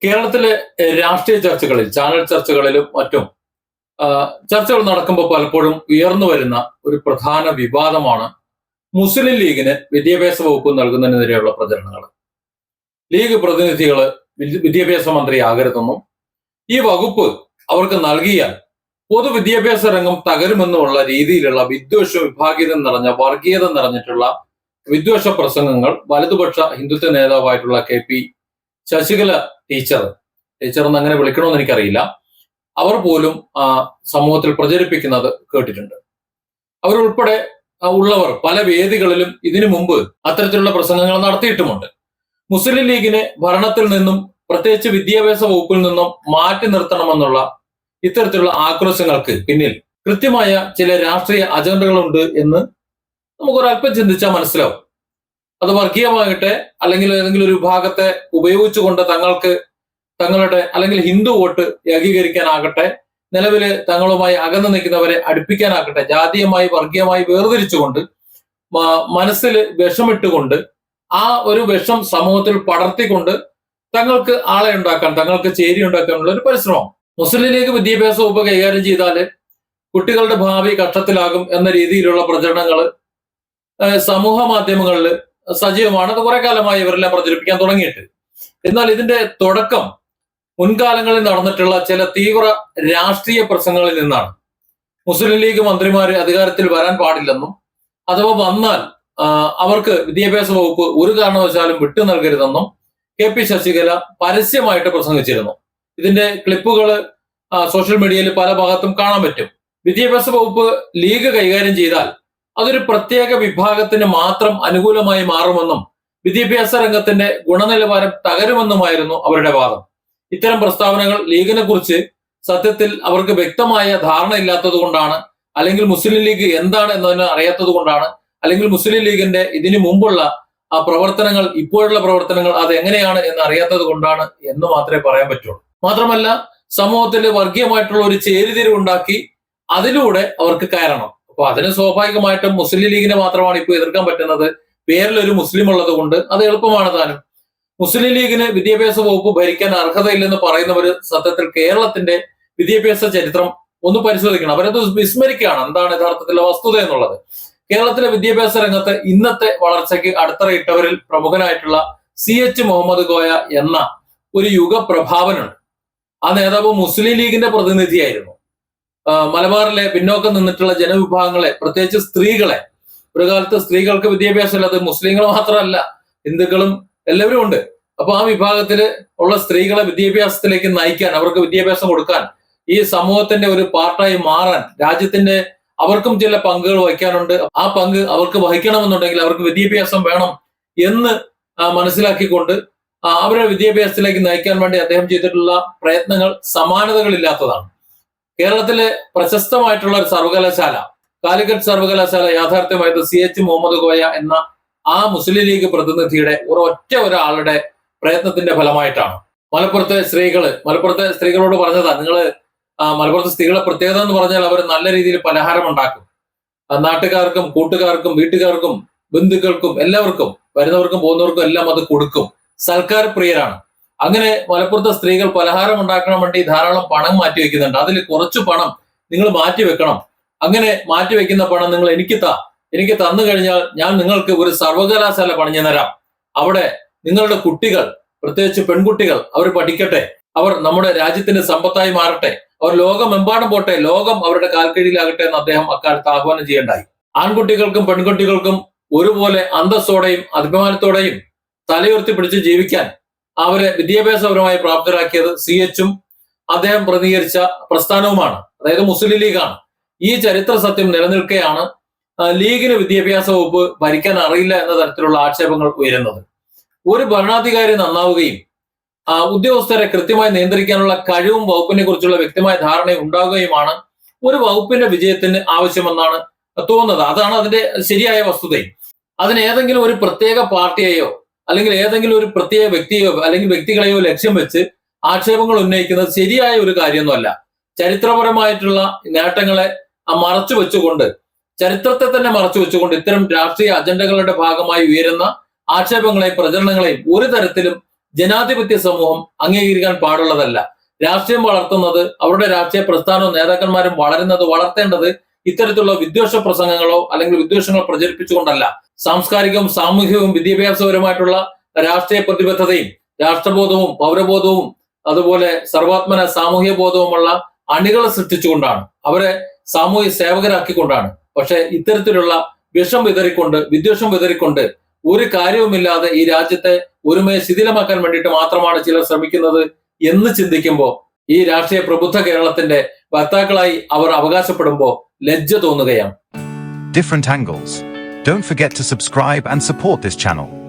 കേരളത്തിലെ രാഷ്ട്രീയ ചർച്ചകളിൽ, ചാനൽ ചർച്ചകളിലും മറ്റും ചർച്ചകൾ നടക്കുമ്പോൾ പലപ്പോഴും ഉയർന്നു വരുന്ന ഒരു പ്രധാന വിവാദമാണ് മുസ്ലിം ലീഗിന് വിദ്യാഭ്യാസ വകുപ്പ് നൽകുന്നതിനെതിരെയുള്ള പ്രചരണങ്ങൾ. ലീഗ് പ്രതിനിധികൾ വിദ്യാഭ്യാസ മന്ത്രിയാകരുതെന്നും ഈ വകുപ്പ് അവർക്ക് നൽകിയാൽ പൊതുവിദ്യാഭ്യാസ രംഗം തകരുമെന്നുമുള്ള രീതിയിലുള്ള വിദ്വേഷ വിഭാഗീയത നിറഞ്ഞ, വർഗീയത നിറഞ്ഞിട്ടുള്ള വിദ്വേഷ പ്രസംഗങ്ങൾ വലതുപക്ഷ ഹിന്ദുത്വ നേതാവായിട്ടുള്ള KP ശശികല ടീച്ചർ എന്ന് അങ്ങനെ വിളിക്കണമെന്ന് എനിക്കറിയില്ല, അവർ പോലും സമൂഹത്തിൽ പ്രചരിപ്പിക്കുന്നത് കേട്ടിട്ടുണ്ട്. അവരുൾപ്പെടെ ഉള്ളവർ പല വേദികളിലും ഇതിനു മുമ്പ് അത്തരത്തിലുള്ള പ്രസംഗങ്ങൾ നടത്തിയിട്ടുമുണ്ട്. മുസ്ലിം ലീഗിനെ ഭരണത്തിൽ നിന്നും, പ്രത്യേകിച്ച് വിദ്യാഭ്യാസ വകുപ്പിൽ നിന്നും മാറ്റി നിർത്തണമെന്നുള്ള ഇത്തരത്തിലുള്ള ആക്രോശങ്ങൾക്ക് പിന്നിൽ കൃത്യമായ ചില രാഷ്ട്രീയ അജണ്ടകളുണ്ട് എന്ന് നമുക്കൊരല്പം ചിന്തിച്ചാൽ മനസ്സിലാവും. അത് വർഗീയമാകട്ടെ, അല്ലെങ്കിൽ ഏതെങ്കിലും ഒരു വിഭാഗത്തെ ഉപയോഗിച്ചുകൊണ്ട് തങ്ങളുടെ അല്ലെങ്കിൽ ഹിന്ദു വോട്ട് ഏകീകരിക്കാനാകട്ടെ, നിലവിൽ തങ്ങളുമായി അകന്നു നിൽക്കുന്നവരെ അടുപ്പിക്കാനാകട്ടെ, ജാതീയമായി വർഗീയമായി വേർതിരിച്ചുകൊണ്ട് മനസ്സിൽ വിഷമിട്ടുകൊണ്ട് ആ ഒരു വിഷം സമൂഹത്തിൽ പടർത്തിക്കൊണ്ട് തങ്ങൾക്ക് ആളെ ഉണ്ടാക്കാൻ, തങ്ങൾക്ക് ചേരി ഉണ്ടാക്കാനുള്ള ഒരു പരിശ്രമം. മുസ്ലിം ലീഗ് വിദ്യാഭ്യാസ വകുപ്പ് കൈകാര്യം ചെയ്താല് കുട്ടികളുടെ ഭാവി കഷ്ടത്തിലാകും എന്ന രീതിയിലുള്ള പ്രചരണങ്ങൾ സമൂഹ മാധ്യമങ്ങളിൽ സജീവമാണ്. അത് കുറെ കാലമായി ഇവരെല്ലാം പ്രചരിപ്പിക്കാൻ തുടങ്ങിയിട്ട്. എന്നാൽ ഇതിന്റെ തുടക്കം മുൻകാലങ്ങളിൽ നടന്നിട്ടുള്ള ചില തീവ്ര രാഷ്ട്രീയ പ്രസംഗങ്ങളിൽ നിന്നാണ്. മുസ്ലിം ലീഗ് മന്ത്രിമാര് അധികാരത്തിൽ വരാൻ പാടില്ലെന്നും, അഥവാ വന്നാൽ അവർക്ക് വിദ്യാഭ്യാസ വകുപ്പ് ഒരു കാരണവശാലും വിട്ടു നൽകരുതെന്നും KP ശശികല പരസ്യമായിട്ട് പ്രസംഗിച്ചിരുന്നു. ഇതിന്റെ ക്ലിപ്പുകൾ സോഷ്യൽ മീഡിയയിൽ പല ഭാഗത്തും കാണാൻ പറ്റും. വിദ്യാഭ്യാസ വകുപ്പ് ലീഗ് കൈകാര്യം ചെയ്താൽ അതൊരു പ്രത്യേക വിഭാഗത്തിന് മാത്രം അനുകൂലമായി മാറുമെന്നും വിദ്യാഭ്യാസ രംഗത്തിന്റെ ഗുണനിലവാരം തകരുമെന്നുമായിരുന്നു അവരുടെ വാദം. ഇത്തരം പ്രസ്താവനകൾ ലീഗിനെ കുറിച്ച് സത്യത്തിൽ അവർക്ക് വ്യക്തമായ ധാരണ ഇല്ലാത്തത് കൊണ്ടാണ്, അല്ലെങ്കിൽ മുസ്ലിം ലീഗ് എന്താണ് എന്നതിന് അറിയാത്തത് കൊണ്ടാണ്, അല്ലെങ്കിൽ മുസ്ലിം ലീഗിന്റെ ഇതിനു മുമ്പുള്ള ആ പ്രവർത്തനങ്ങൾ, ഇപ്പോഴുള്ള പ്രവർത്തനങ്ങൾ അത് എങ്ങനെയാണ് എന്ന് അറിയാത്തത് കൊണ്ടാണ് എന്ന് മാത്രമേ പറയാൻ പറ്റുള്ളൂ. മാത്രമല്ല, സമൂഹത്തിൽ വർഗീയമായിട്ടുള്ള ഒരു ചേരിതിരിവുണ്ടാക്കി അതിലൂടെ അവർക്ക് കയറണം. അപ്പൊ അതിന് സ്വാഭാവികമായിട്ടും മുസ്ലിം ലീഗിനെ മാത്രമാണ് ഇപ്പോൾ എതിർക്കാൻ പറ്റുന്നത്. പേരിലൊരു മുസ്ലിം ഉള്ളത് കൊണ്ട് അത് എളുപ്പമാണ് താനും. മുസ്ലിം ലീഗിന് വിദ്യാഭ്യാസ വകുപ്പ് ഭരിക്കാൻ അർഹതയില്ലെന്ന് പറയുന്നവര് സത്യത്തിൽ കേരളത്തിന്റെ വിദ്യാഭ്യാസ ചരിത്രം ഒന്ന് പരിശോധിക്കണം. അവരത് വിസ്മരിക്കുകയാണ് എന്താണ് യഥാർത്ഥത്തിലുള്ള വസ്തുത എന്നുള്ളത്. കേരളത്തിലെ വിദ്യാഭ്യാസ രംഗത്ത് ഇന്നത്തെ വളർച്ചയ്ക്ക് അടിത്തറയിട്ടവരിൽ പ്രമുഖനായിട്ടുള്ള CH മുഹമ്മദ് കോയ എന്ന ഒരു യുഗപ്രഭാവനുണ്ട്. ആ നേതാവ് മുസ്ലിം ലീഗിന്റെ പ്രതിനിധിയായിരുന്നു. മലബാറിലെ പിന്നോക്കം നിന്നിട്ടുള്ള ജനവിഭാഗങ്ങളെ, പ്രത്യേകിച്ച് സ്ത്രീകളെ, ഒരു കാലത്ത് സ്ത്രീകൾക്ക് വിദ്യാഭ്യാസം ഇല്ലാതെ, മുസ്ലിങ്ങൾ മാത്രമല്ല ഹിന്ദുക്കളും എല്ലാവരും ഉണ്ട്. അപ്പൊ ആ വിഭാഗത്തിൽ ഉള്ള സ്ത്രീകളെ വിദ്യാഭ്യാസത്തിലേക്ക് നയിക്കാൻ, അവർക്ക് വിദ്യാഭ്യാസം കൊടുക്കാൻ, ഈ സമൂഹത്തിന്റെ ഒരു പാർട്ടായി മാറാൻ, രാജ്യത്തിന്റെ അവർക്കും ചില പങ്കുകൾ വഹിക്കാനുണ്ട്. ആ പങ്ക് അവർക്ക് വഹിക്കണമെന്നുണ്ടെങ്കിൽ അവർക്ക് വിദ്യാഭ്യാസം വേണം എന്ന് മനസ്സിലാക്കിക്കൊണ്ട് അവരെ വിദ്യാഭ്യാസത്തിലേക്ക് നയിക്കാൻ വേണ്ടി അദ്ദേഹം ചെയ്തിട്ടുള്ള പ്രയത്നങ്ങൾ സമാനതകളില്ലാത്തതാണ്. കേരളത്തിലെ പ്രശസ്തമായിട്ടുള്ള ഒരു സർവകലാശാല, കാലിക്കറ്റ് സർവകലാശാല യാഥാർത്ഥ്യമായത് CH മുഹമ്മദ് കോയ എന്ന ആ മുസ്ലിം ലീഗ് പ്രതിനിധിയുടെ ഒരാളുടെ പ്രയത്നത്തിന്റെ ഫലമായിട്ടാണ്. മലപ്പുറത്തെ സ്ത്രീകളോട് പറഞ്ഞതാ, മലപ്പുറത്തെ സ്ത്രീകളെ പ്രത്യേകത എന്ന് പറഞ്ഞാൽ അവർ നല്ല രീതിയിൽ പലഹാരം ഉണ്ടാക്കും. നാട്ടുകാർക്കും കൂട്ടുകാർക്കും വീട്ടുകാർക്കും ബന്ധുക്കൾക്കും എല്ലാവർക്കും, വരുന്നവർക്കും പോകുന്നവർക്കും എല്ലാം അത് കൊടുക്കും. സൽക്കാര പ്രിയരാണ്. അങ്ങനെ മലപ്പുറത്തെ സ്ത്രീകൾ പലഹാരം ഉണ്ടാക്കാൻ വേണ്ടി ധാരാളം പണം മാറ്റി വെക്കുന്നുണ്ട്. അതിൽ കുറച്ച് പണം നിങ്ങൾ മാറ്റി വെക്കണം. അങ്ങനെ മാറ്റിവെക്കുന്ന പണം നിങ്ങൾ എനിക്ക് തന്നു കഴിഞ്ഞാൽ ഞാൻ നിങ്ങൾക്ക് ഒരു സർവകലാശാല പണിഞ്ഞു തരാം. അവിടെ നിങ്ങളുടെ കുട്ടികൾ, പ്രത്യേകിച്ച് പെൺകുട്ടികൾ, അവർ പഠിക്കട്ടെ, അവർ നമ്മുടെ രാജ്യത്തിന്റെ സമ്പത്തായി മാറട്ടെ, അവർ ലോകമെമ്പാടും പോട്ടെ, ലോകം അവരുടെ കാൽക്കീഴിലാകട്ടെ എന്ന് അദ്ദേഹം അക്കാലത്ത് ആഹ്വാനം ചെയ്യണ്ടായി. ആൺകുട്ടികൾക്കും പെൺകുട്ടികൾക്കും ഒരുപോലെ അന്തസ്സോടെയും അഭിമാനത്തോടെയും തലയുയർത്തി പിടിച്ച് ജീവിക്കാൻ അവരെ വിദ്യാഭ്യാസപരമായി പ്രാപ്തരാക്കിയത് CH അദ്ദേഹം പ്രതികരിച്ച പ്രസ്ഥാനവുമാണ്, അതായത് മുസ്ലിം ലീഗാണ്. ഈ ചരിത്ര സത്യം നിലനിൽക്കെയാണ് ലീഗിന് വിദ്യാഭ്യാസ വകുപ്പ് ഭരിക്കാൻ അറിയില്ല എന്ന തരത്തിലുള്ള ആക്ഷേപങ്ങൾ ഉയരുന്നത്. ഒരു ഭരണാധികാരി നന്നാവുകയും ഉദ്യോഗസ്ഥരെ കൃത്യമായി നിയന്ത്രിക്കാനുള്ള കഴിവും വകുപ്പിനെ കുറിച്ചുള്ള വ്യക്തമായ ധാരണയും ഉണ്ടാവുകയുമാണ് ഒരു വകുപ്പിന്റെ വിജയത്തിന് ആവശ്യമെന്നാണ് തോന്നുന്നത്. അതാണ് അതിന്റെ ശരിയായ വസ്തുതയും. അതിന് ഏതെങ്കിലും ഒരു പ്രത്യേക പാർട്ടിയെയോ അല്ലെങ്കിൽ ഏതെങ്കിലും ഒരു പ്രത്യേക വ്യക്തിയോ അല്ലെങ്കിൽ വ്യക്തികളെയോ ലക്ഷ്യം വെച്ച് ആക്ഷേപങ്ങൾ ഉന്നയിക്കുന്നത് ശരിയായ ഒരു കാര്യമൊന്നുമല്ല. ചരിത്രപരമായിട്ടുള്ള നേട്ടങ്ങളെ മറച്ചു വെച്ചുകൊണ്ട്, ചരിത്രത്തെ തന്നെ മറച്ചു വെച്ചുകൊണ്ട് ഇത്തരം രാഷ്ട്രീയ അജണ്ടകളുടെ ഭാഗമായി ഉയരുന്ന ആക്ഷേപങ്ങളെയും പ്രചരണങ്ങളെയും ഒരു തരത്തിലും ജനാധിപത്യ സമൂഹം അംഗീകരിക്കാൻ പാടുള്ളതല്ല. രാഷ്ട്രീയം വളർത്തുന്നത്, അവരുടെ രാഷ്ട്രീയ പ്രസ്ഥാനവും നേതാക്കന്മാരും വളർത്തേണ്ടത് ഇത്തരത്തിലുള്ള വിദ്വേഷ പ്രസംഗങ്ങളോ അല്ലെങ്കിൽ വിദ്വേഷങ്ങൾ പ്രചരിപ്പിച്ചുകൊണ്ടല്ല. സാംസ്കാരികവും സാമൂഹികവും വിദ്യാഭ്യാസപരമായിട്ടുള്ള രാഷ്ട്രീയ പ്രതിബദ്ധതയും രാഷ്ട്രബോധവും പൗരബോധവും അതുപോലെ സർവാത്മന സാമൂഹ്യ ബോധവുമുള്ള അണികളെ സൃഷ്ടിച്ചുകൊണ്ടാണ്, അവരെ സാമൂഹ്യ സേവകരാക്കിക്കൊണ്ടാണ്. പക്ഷെ ഇത്തരത്തിലുള്ള വിദ്വേഷം വിതറിക്കൊണ്ട് ഒരു കാര്യവുമില്ലാതെ ഈ രാജ്യത്തെ ഒരുമയെ ശിഥിലമാക്കാൻ വേണ്ടിയിട്ട് മാത്രമാണ് ചിലർ ശ്രമിക്കുന്നത് എന്ന് ചിന്തിക്കുമ്പോൾ, ഈ രാഷ്ട്രീയ പ്രബുദ്ധ കേരളത്തിന്റെ വക്താക്കളായി അവർ അവകാശപ്പെടുമ്പോൾ ലജ്ജ തോന്നുകയാണ്. Different angles. Don't forget to subscribe and support this channel.